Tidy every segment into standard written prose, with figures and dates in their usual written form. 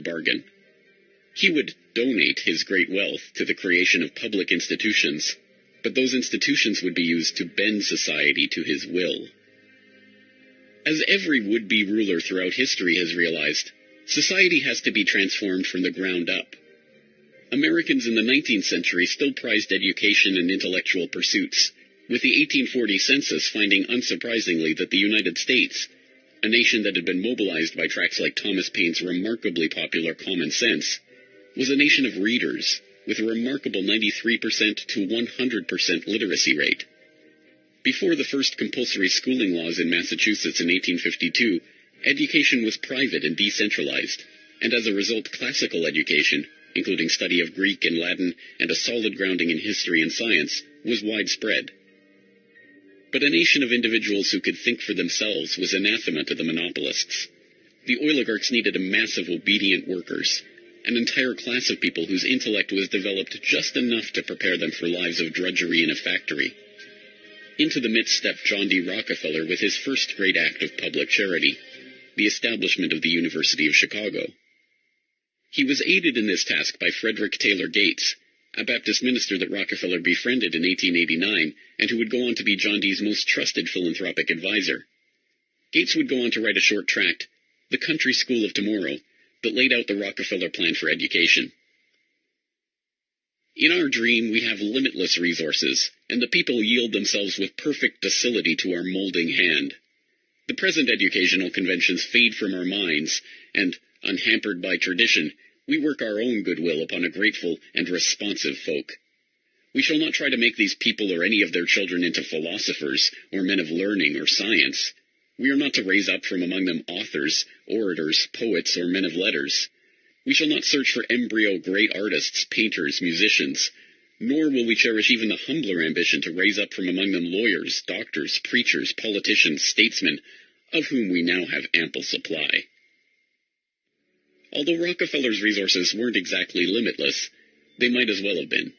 bargain. He would donate his great wealth to the creation of public institutions, but those institutions would be used to bend society to his will. As every would-be ruler throughout history has realized, society has to be transformed from the ground up. Americans in the 19th century still prized education and intellectual pursuits, with the 1840 census finding unsurprisingly that the United States, a nation that had been mobilized by tracts like Thomas Paine's remarkably popular Common Sense, was a nation of readers, with a remarkable 93% to 100% literacy rate. Before the first compulsory schooling laws in Massachusetts in 1852, education was private and decentralized, and as a result classical education, including study of Greek and Latin and a solid grounding in history and science, was widespread. But a nation of individuals who could think for themselves was anathema to the monopolists. The oligarchs needed a mass of obedient workers, an entire class of people whose intellect was developed just enough to prepare them for lives of drudgery in a factory. Into the midst stepped John D. Rockefeller with his first great act of public charity, the establishment of the University of Chicago. He was aided in this task by Frederick Taylor Gates, a Baptist minister that Rockefeller befriended in 1889 and who would go on to be John D.'s most trusted philanthropic advisor. Gates would go on to write a short tract, The Country School of Tomorrow, that laid out the Rockefeller plan for education. In our dream, we have limitless resources, and the people yield themselves with perfect docility to our molding hand. The present educational conventions fade from our minds, and, unhampered by tradition, we work our own goodwill upon a grateful and responsive folk. We shall not try to make these people or any of their children into philosophers, or men of learning or science. We are not to raise up from among them authors, orators, poets, or men of letters. We shall not search for embryo great artists, painters, musicians, nor will we cherish even the humbler ambition to raise up from among them lawyers, doctors, preachers, politicians, statesmen, of whom we now have ample supply. Although Rockefeller's resources weren't exactly limitless, they might as well have been.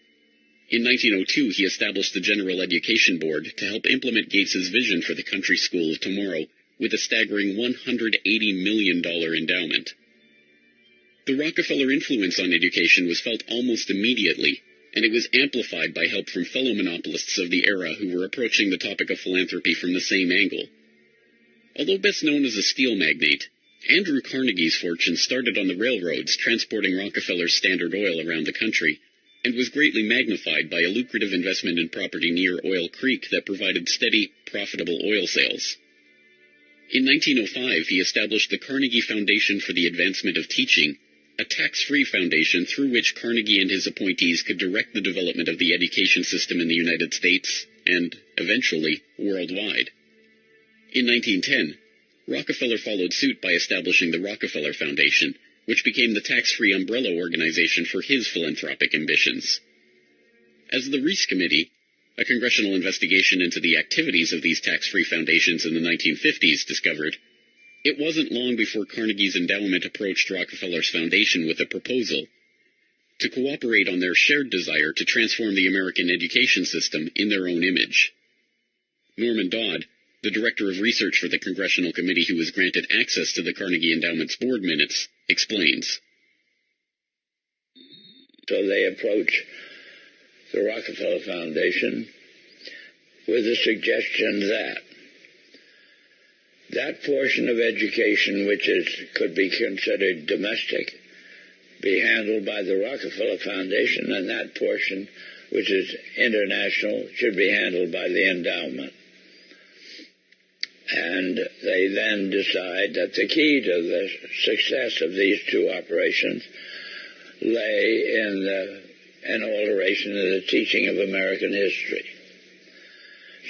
In 1902, he established the General Education Board to help implement Gates's vision for the country school of tomorrow with a staggering $180 million endowment. The Rockefeller influence on education was felt almost immediately, and it was amplified by help from fellow monopolists of the era who were approaching the topic of philanthropy from the same angle. Although best known as a steel magnate, Andrew Carnegie's fortune started on the railroads transporting Rockefeller's Standard Oil around the country, and was greatly magnified by a lucrative investment in property near Oil Creek that provided steady, profitable oil sales. In 1905, he established the Carnegie Foundation for the Advancement of Teaching, a tax-free foundation through which Carnegie and his appointees could direct the development of the education system in the United States and, eventually, worldwide. In 1910, Rockefeller followed suit by establishing the Rockefeller Foundation, which became the tax-free umbrella organization for his philanthropic ambitions. As the Reese Committee, a congressional investigation into the activities of these tax-free foundations in the 1950s, discovered, it wasn't long before Carnegie's endowment approached Rockefeller's foundation with a proposal to cooperate on their shared desire to transform the American education system in their own image. Norman Dodd, the director of research for the congressional committee who was granted access to the Carnegie Endowment's board minutes, explains. So they approach the Rockefeller Foundation with the suggestion that that portion of education which could be considered domestic be handled by the Rockefeller Foundation, and that portion which is international should be handled by the endowment. And they then decide that the key to the success of these two operations lay in an alteration of the teaching of American history.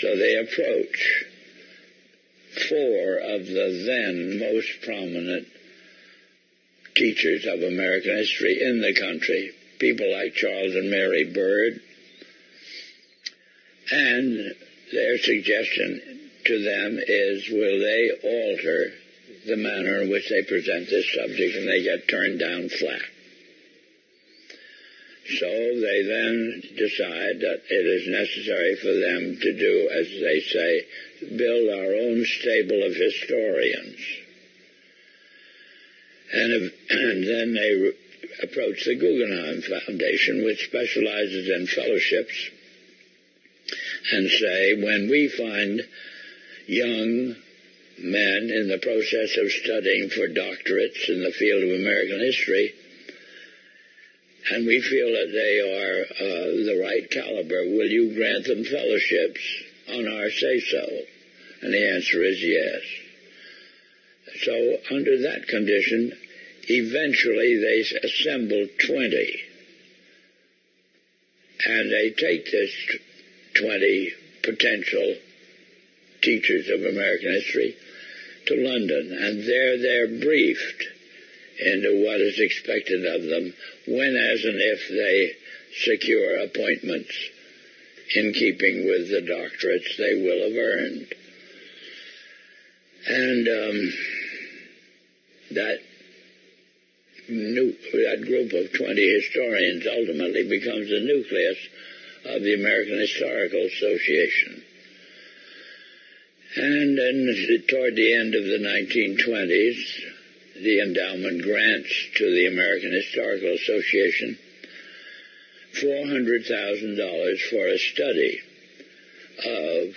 So they approach four of the then most prominent teachers of American history in the country, people like Charles and Mary Bird, and their suggestion to them is, will they alter the manner in which they present this subject, and they get turned down flat. So they then decide that it is necessary for them to do, as they say, build our own stable of historians. And then they approached the Guggenheim Foundation, which specializes in fellowships, and say, when we find young men in the process of studying for doctorates in the field of American history, and we feel that they are the right caliber, will you grant them fellowships on our say-so? And the answer is yes. So under that condition, eventually they assemble 20. And they take this 20 potential teachers of American history to London, and there they're briefed into what is expected of them when, as and if they secure appointments in keeping with the doctorates they will have earned. And that group of 20 historians ultimately becomes the nucleus of the American Historical Association. And then toward the end of the 1920s, the endowment grants to the American Historical Association $400,000 for a study of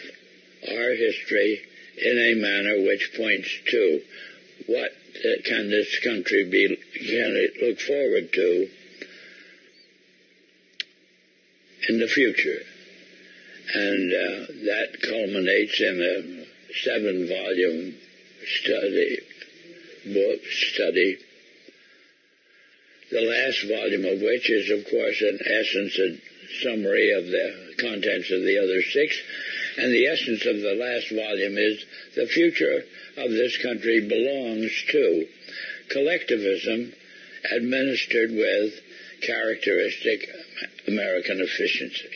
our history in a manner which points to what can this country can it look forward to in the future. And that culminates in a 7-volume study, the last volume of which is, of course, in essence a summary of the contents of the other 6. And the essence of the last volume is the future of this country belongs to collectivism administered with characteristic American efficiency.